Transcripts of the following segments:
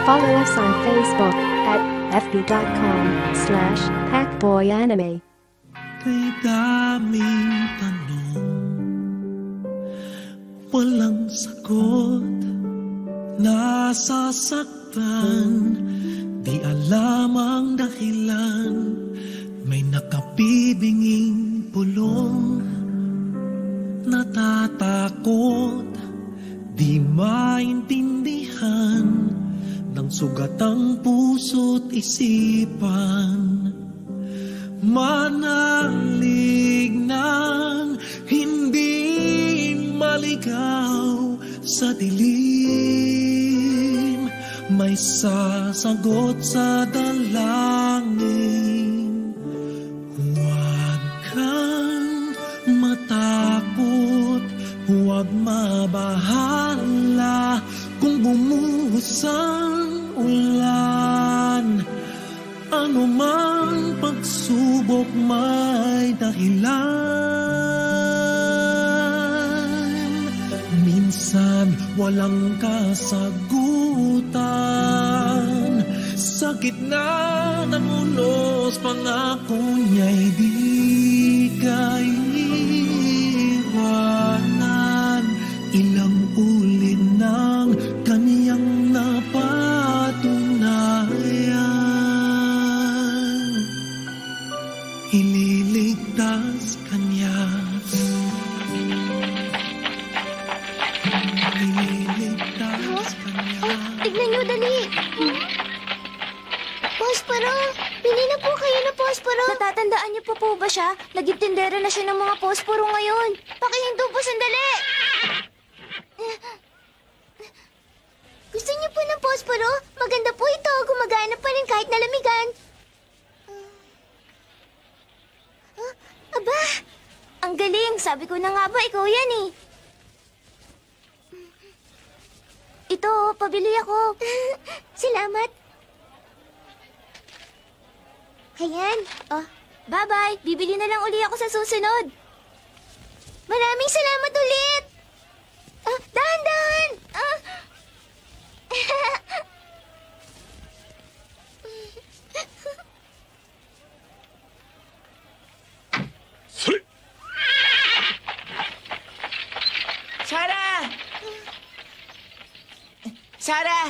Follow us on Facebook at fb.com/hackboyanime. Kay daming tanong, walang sagot, nasasaktan, di alam ang dahilan, may nakabibinging pulong, natatakot, di maintindihan, ng sugat ang puso't isipan. Manalig ng hindi maligaw sa dilim, may sasagot sa dalangin. Huwag kang matakot, huwag mabahala kung bumuhos ang ulan. Ano mang pagsubok may dahilan. Minsan walang kasagutan, sa gitna ng unos pangako niya'y di kaiwanan. Ilang ulit ng kaniyang napatunayan, ililigtas kanya. Ililigtas kanya. Tignan niyo, dali! Posporo! Pili na po kayo ng posporo! Natatandaan niyo po ba siya? Naging tindera na siya ng mga posporo ngayon. Pakihinto po sandali! Gusto niyo po ng posporo? Maganda po ito. Gumagana pa rin kahit nalamigan. Aba! Ang galing! Sabi ko na nga ba, ikaw yan eh. Ito, pabili ako. Salamat. Ayan. Oh, bye-bye. Bibili na lang uli ako sa susunod. Maraming salamat ulit. Dahan-dahan. Sarah! Sarah!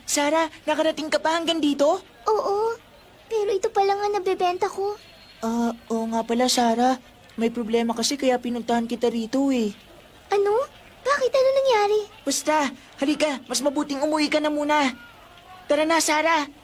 Sarah, nakarating ka pa hanggang dito? Oo, pero ito pa lang ang nabebenta ko. Oo nga pala, Sarah. May problema kasi kaya pinuntahan kita rito eh. Ano? Bakit? Ano nangyari? Basta, halika. Mas mabuting umuwi ka na muna. Tara na, Sarah.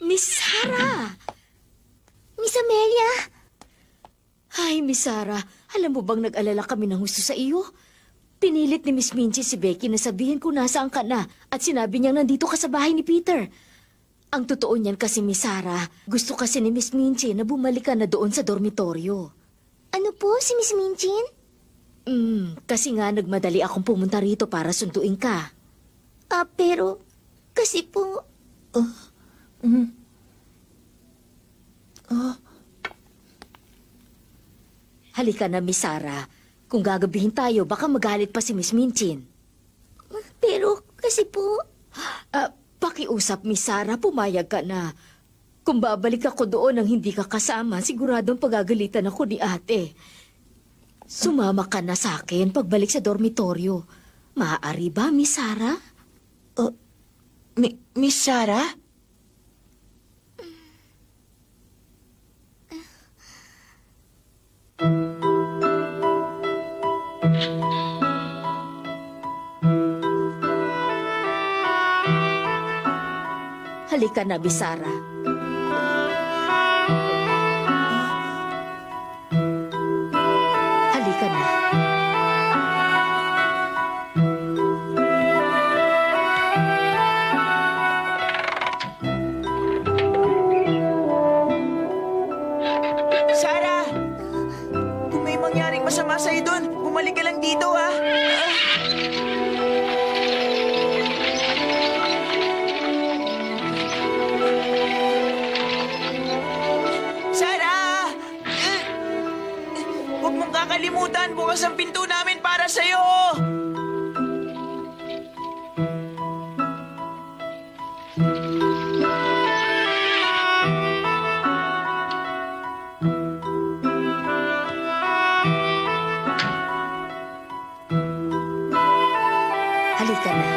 Miss Sarah! Miss Amelia! Ay, Miss Sarah, alam mo bang nag-alala kami ng husto sa iyo? Pinilit ni Miss Minchie si Becky na sabihin kung nasaan ka na at sinabi niyang nandito ka sa bahay ni Peter. Ang totoo niyan kasi, Miss Sarah, gusto kasi ni Miss Minchie na bumalik ka na doon sa dormitoryo. Ano po, si Miss Minchin? Kasi nga nagmadali akong pumunta rito para sunduin ka. Pero, kasi po... Halika na, Miss Sarah. Kung gagabihin tayo, baka magalit pa si Miss Minchin. Pero, kasi po... Pakiusap, Miss Sarah, pumayag ka na. Kung babalik ako doon nang hindi ka kasama, siguradong pagagalitan ako ni ate. Sumama ka na sa akin pagbalik sa dormitoryo. Maaari ba, Miss Sarah? Miss Sarah? Halika na, Miss Sarah. Halika na. nakalimutan, bukas ang pinto namin para sa'yo! Halika na.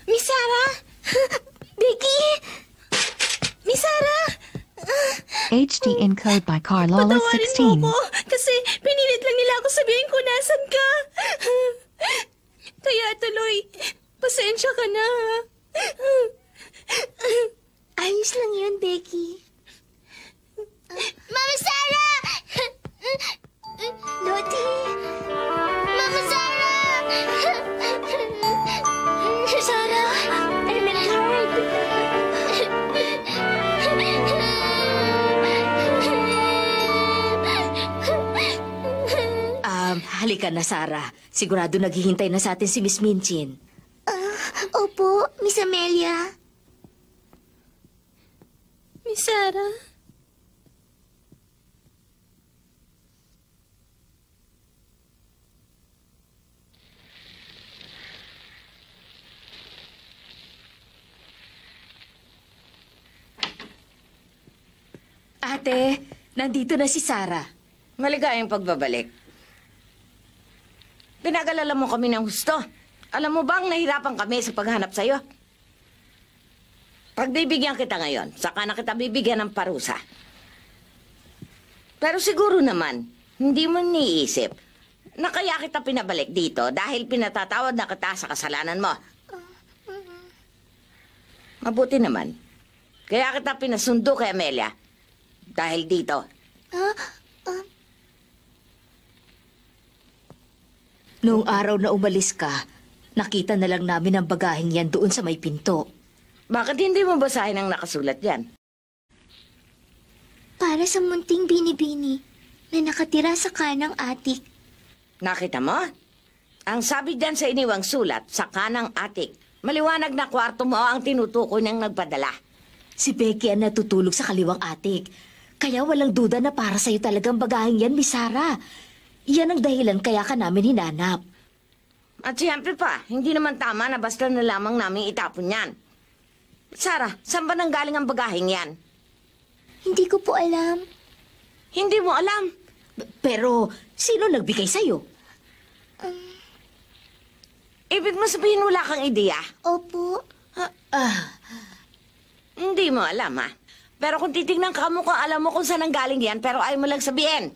Miss Sarah! Becky! Miss Sarah! HD encode by Carlola Patawarin 16. mo ko kasi pinilit lang nila ako sabihin ko nasan ka. Kaya tuloy, pasensya ka na. Ayos lang yun, Becky. Mama Sarah! Lottie! Mama Sarah! Sarah! I'm in hard. Halika na, Sarah. Sigurado naghihintay na sa atin si Miss Minchin. Opo, Miss Amelia. Miss Sarah? Ate, nandito na si Sarah. Maligayang pagbabalik. Pinagalala mo kami ng husto. Alam mo bang nahirapan kami sa paghanap sa'yo? Pagbibigyan kita ngayon, saka na kita bibigyan ng parusa. Pero siguro naman, hindi mo niisip na kaya kita pinabalik dito dahil pinatatawad na kita sa kasalanan mo. Mabuti naman. Kaya kita pinasundo kay Amelia. Dahil dito. Noong araw na umalis ka, nakita na lang namin ang bagaheng yan doon sa may pinto. Bakit hindi mo basahin ang nakasulat yan? Para sa munting bini-bini na nakatira sa kanang atik. Nakita mo? Ang sabi dyan sa iniwang sulat, sa kanang atik, maliwanag na kwarto mo ang tinutukoy ng nagpadala. Si Becky ang natutulog sa kaliwang atik. Kaya walang duda na para sa'yo talagang bagaheng yan, Miss Sarah. Yan ang dahilan kaya ka namin hinanap. At siyempre pa, hindi naman tama na basta na lamang namin itapon yan. Sarah, saan ba nanggaling ang bagaheng yan? Hindi ko po alam. Hindi mo alam. Pero, sino nagbigay sa'yo? Ibig mo sabihin wala kang ideya? Opo. Hindi mo alam, ha? Pero kung titignan ka mo kung alam mo kung saan nanggaling yan, pero ayaw mo lang sabihin.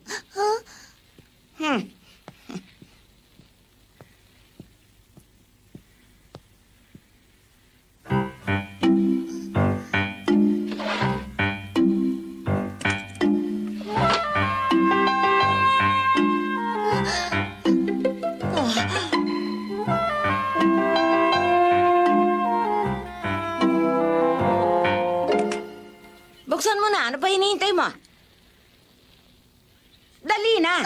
Buksan mo na. Ano pa hinihintay mo? Dali na.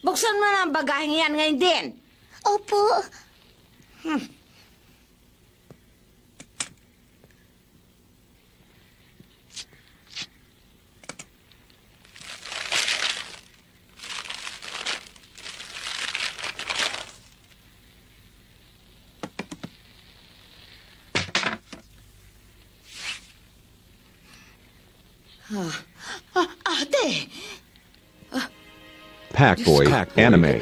Buksan mo na ang bagaheng yan ngayon din. Opo. Ate! Packboy, anime.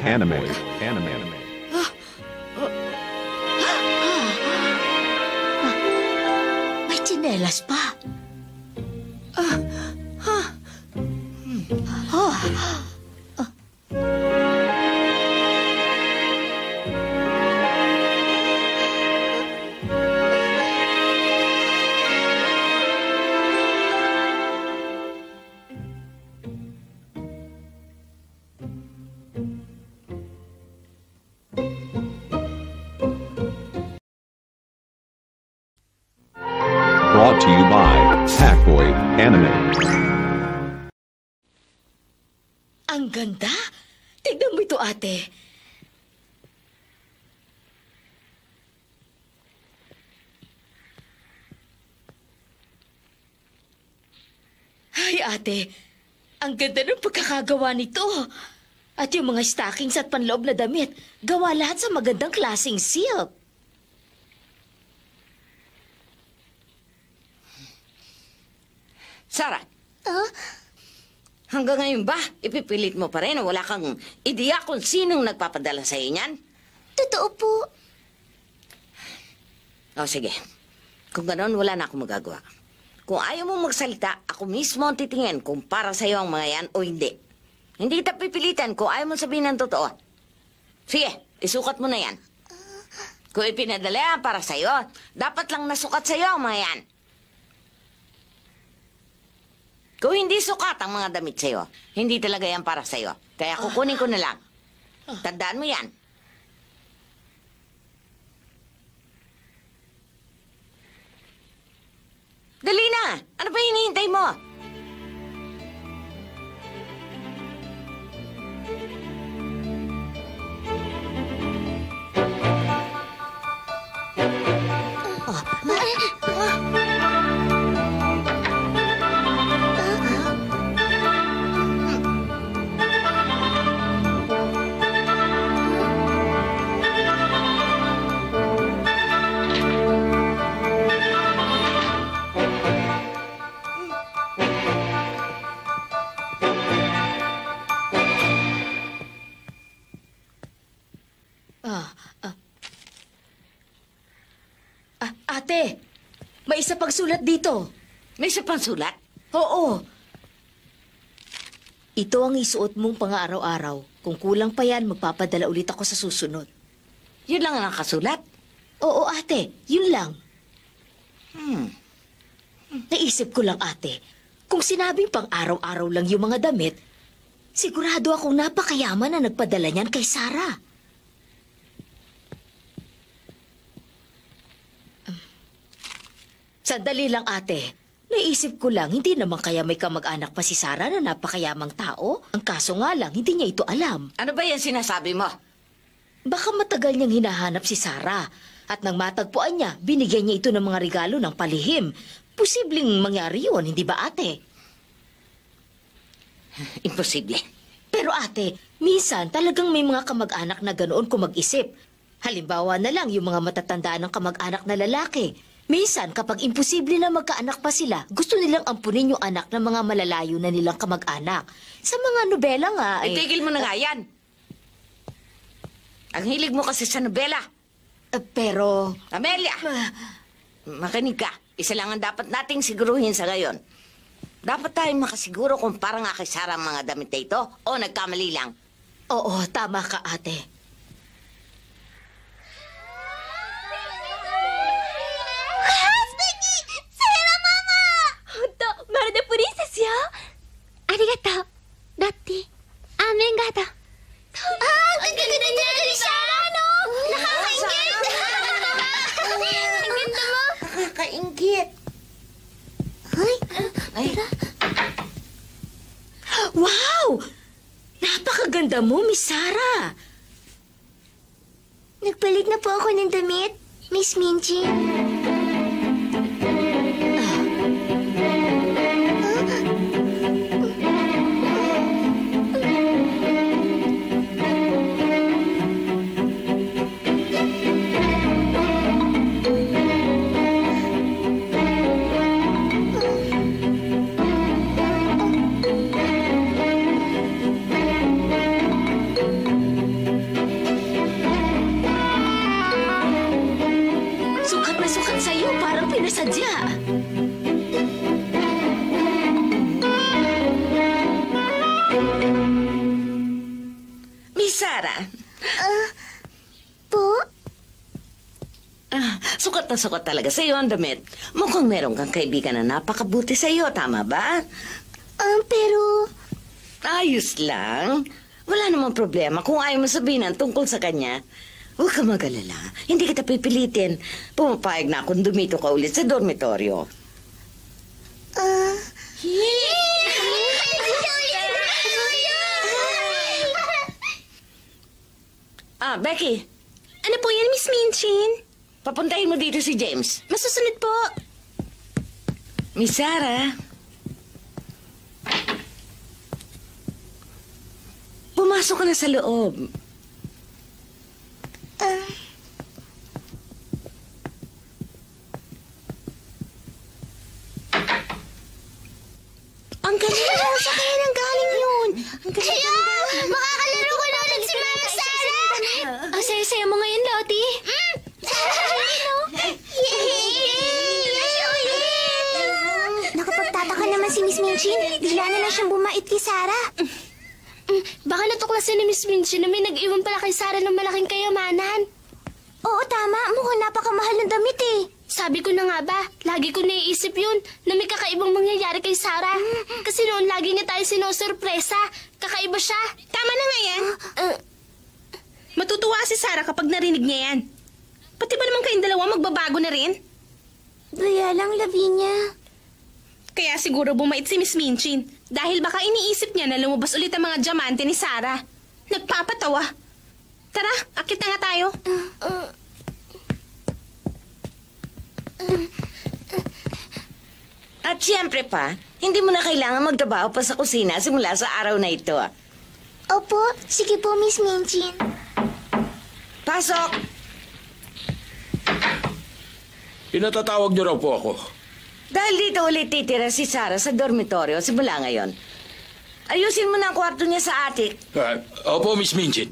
May tsinelas pa. Boy Anime. Ang ganda! Tignan mo ito, ate. Ay, ate. Ang ganda ng pagkakagawa nito. At yung mga stockings at panloob na damit, gawa lahat sa magandang klaseng silk. Sarah, hanggang ngayon ba, ipipilit mo pa rin na wala kang ideya kung sinong nagpapadala sa niyan? Totoo po. O sige, kung ganoon wala na akong magagawa. Kung ayaw mo magsalita, ako mismo ang titingin kung para sa'yo ang mga yan o hindi. Hindi kita pipilitan kung ayaw mo sabihin ng totoo. Sige, isukat mo na yan. Kung ipinadala yan para sa'yo, dapat lang nasukat sa'yo ang mga yan. Kung hindi sukat ang mga damit sa'yo, hindi talaga yan para sa'yo. Kaya kukunin ko na lang. Tandaan mo yan. Dali na! Ano pa hinihintay mo? Ate, may isa pang sulat dito. May isa pang sulat? Oo. Ito ang isuot mong pang-araw-araw. Kung kulang pa yan, magpapadala ulit ako sa susunod. Yun lang ang nakasulat? Oo, ate. Yun lang. Naisip ko lang, ate. Kung sinabing pang-araw-araw lang yung mga damit, sigurado akong napakayaman na nagpadala niyan kay Sarah. Sandali lang, ate. Naisip ko lang, hindi naman kaya may kamag-anak pa si Sarah na napakayamang tao? Ang kaso nga lang, hindi niya ito alam. Ano ba yan sinasabi mo? Baka matagal niyang hinahanap si Sarah. At nang matagpuan niya, binigyan niya ito ng mga regalo ng palihim. Posibleng mangyari yun, hindi ba, ate? Imposible. Pero ate, minsan talagang may mga kamag-anak na ganoon kung mag-isip. Halimbawa na lang yung mga matatanda ng kamag-anak na lalaki. Minsan, kapag imposible na magkaanak pa sila, gusto nilang ampunin yung anak ng mga malalayo na nilang kamag-anak. Sa mga nobela nga, Itigil mo na nga yan. Ang hilig mo kasi sa nobela. Pero... Amelia! Makinig ka. Isa lang ang dapat nating siguruhin sa ngayon. Dapat tayong makasiguro kung para nga kay Sarah ang mga damit na ito o nagkamali lang. Oo, tama ka, ate. Ang ganda niya, Sarah, no? Nakakaingit! Ang ganda mo! Nakakaingit. Ay. Wow! Napakaganda mo, Miss Sarah. Nagpalit na po ako ng damit, Miss Minji. Sukat na sukat sa'yo, parang pinasadya. Miss Sarah. Po? Sukat na sukat talaga sa'yo ang damit. Mukhang meron kang kaibigan na napakabuti sa'yo, tama ba? Pero... Ayos lang. Wala namang problema kung ayaw mo sabihin ang tungkol sa kanya. Huwag ka mag-alala. Hindi kita pipilitin. Pumapayag na akong dumito ka ulit sa dormitoryo. Becky, Ano po yan, Miss Minchin? papuntahin mo dito si James. Masusunod po. Miss Sarah. Pumasok ka na sa loob. Ang galing mo. Sa kaya nang galing yun. Ang galing. Makakalaro ko na ulit si Mama Sarah. Ang saya-saya mo ngayon, Lottie. Nakapagtataka naman si Miss Minchin. Bigla na lang siyang bumait kay Sarah. Baka natuklasan ni Miss Minchin na may nag-iwan pala kay Sarah ng malaking kayamanan. Oo, tama. Mukhang napakamahal ng damit eh. Sabi ko na nga ba, lagi ko naiisip yun na may kakaibang mangyayari kay Sarah. Kasi noon lagi niya tayo sinosurpresa. Kakaiba siya. Tama na nga yan. Matutuwa si Sarah kapag narinig niya yan. Pati ba naman kayong dalawa magbabago na rin? Gaya lang, Lavinia. Kaya siguro bumait si Miss Minchin. Dahil baka iniisip niya na lumabas ulit ang mga diamante ni Sarah. Nagpapatawa. Tara, akit na nga tayo. At siyempre pa, hindi mo na kailangan magtrabaho pa sa kusina simula sa araw na ito. Opo, sige po, Miss Minchin. Pasok! Pinatatawag niyo raw po ako. Dahil dito ulit titira si Sarah sa dormitoryo simula ngayon. Ayusin mo na ang kwarto niya sa attic. Opo, Miss Minchin.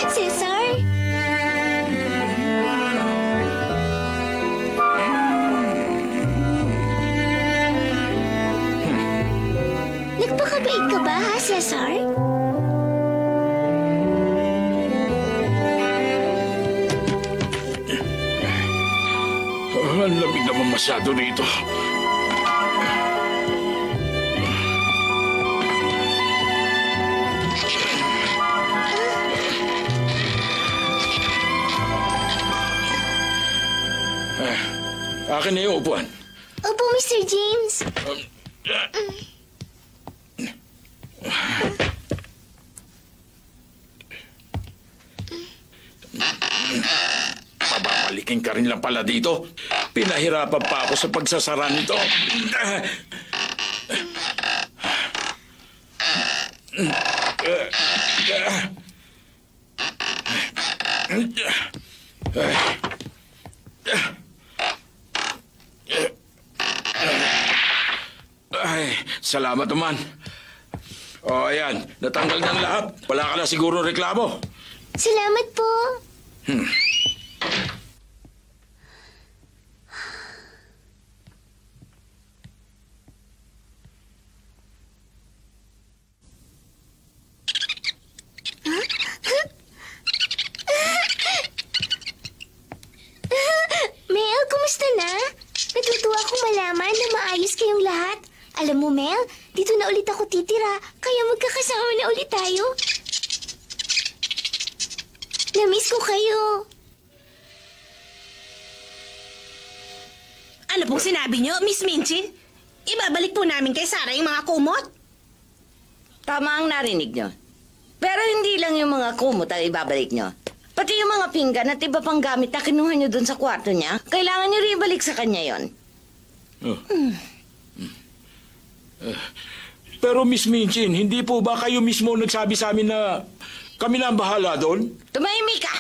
Cesar? Nagpakabait ka ba, ha, Cesar? Ang lamig naman masyado rito. Akin na yung upuan. Opo, Mr. James. Pababalikin ka rin lang pala dito. Pinahirapan pa ako sa pagsasara nito. Ay, salamat naman. O, ayan. Natanggal ng lahat. Wala ka na siguro reklamo. Salamat po. Mel, kumusta na? Natutuwa akong malaman na maayos kayong lahat. Alam mo, Mel, dito na ulit ako titira, kaya magkakasama na ulit tayo. Namiss ko kayo. Ano pong sinabi niyo, Miss Minchin? Ibabalik po namin kay Sarah yung mga kumot. Tama ang narinig nyo. Pero hindi lang yung mga kumot ang ibabalik nyo. Pati yung mga pinggan at iba pang gamit na kinuha nyo dun sa kwarto niya, kailangan nyo rin ibalik sa kanya yon. Pero Miss Minchin, hindi po ba kayo mismo nagsabi sa amin na kami na ang bahala doon? Tumahimik ka!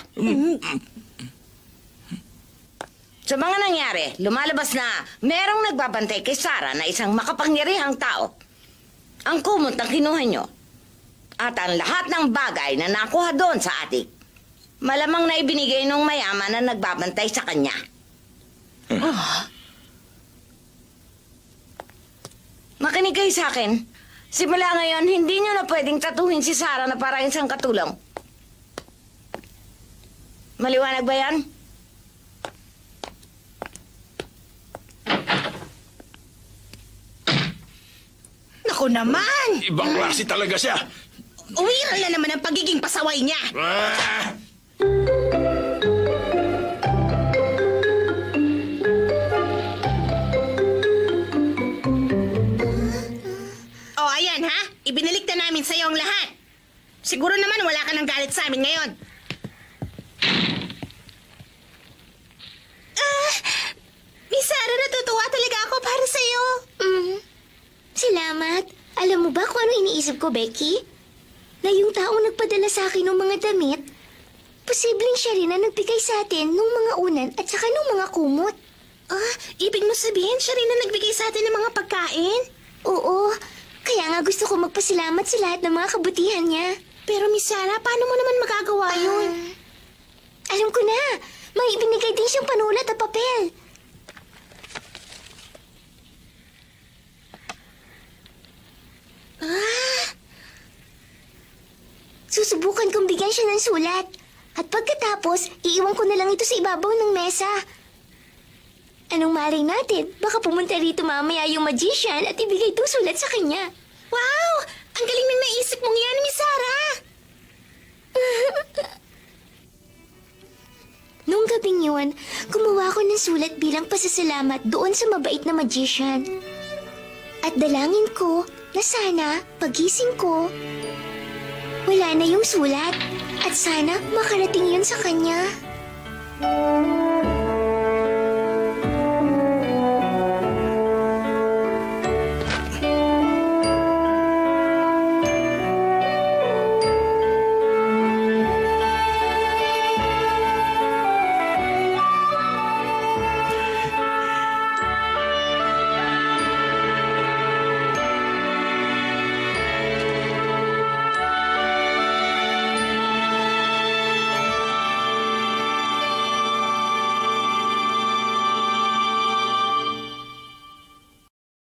Sa mga nangyari, lumalabas na merong nagbabantay kay Sarah na isang makapangyarihang tao. Ang kumot ang kinuha nyo. At ang lahat ng bagay na nakuha doon sa attic, malamang na ibinigay nung mayaman na nagbabantay sa kanya. Makinig kayo sa akin. Simula ngayon, hindi nyo na pwedeng tatuhin si Sarah na parang isang katulong. Maliwanag ba yan? Naku naman! Ibang klase talaga siya. Uwiral na naman ang pagiging pasaway niya. Ah! O, ayan ha. Ibinalik na namin sa'yo ang lahat. Siguro naman wala ka ng galit sa amin ngayon. Miss Sarah, natutuwa talaga ako para sa'yo. Salamat. Alam mo ba kung ano iniisip ko, Becky? Na yung taong nagpadala sa akin ng mga damit, posibleng siya rin na nagbigay sa atin nung mga unan at saka nung mga kumot. Ibig mo sabihin siya rin na nagbigay sa atin ng mga pagkain? Oo. Kaya nga gusto ko magpasalamat sa lahat ng mga kabutihan niya. Pero Miss Sarah, paano mo naman magagawa yun? Alam ko na. May ibinigay din siyang panulat at papel. Susubukan kong bigyan siya ng sulat. At pagkatapos, iiwan ko na lang ito sa ibabaw ng mesa. Anong malay natin? Baka pumunta rito mamaya yung magician at ibigay itong sulat sa kanya. Wow! Ang galing ng naisip mong yan, Miss Sarah! Noong gabing yun, gumawa ko ng sulat bilang pasasalamat doon sa mabait na magician. At dalangin ko na sana pagising ko, wala na yung sulat at sana makarating yun sa kanya.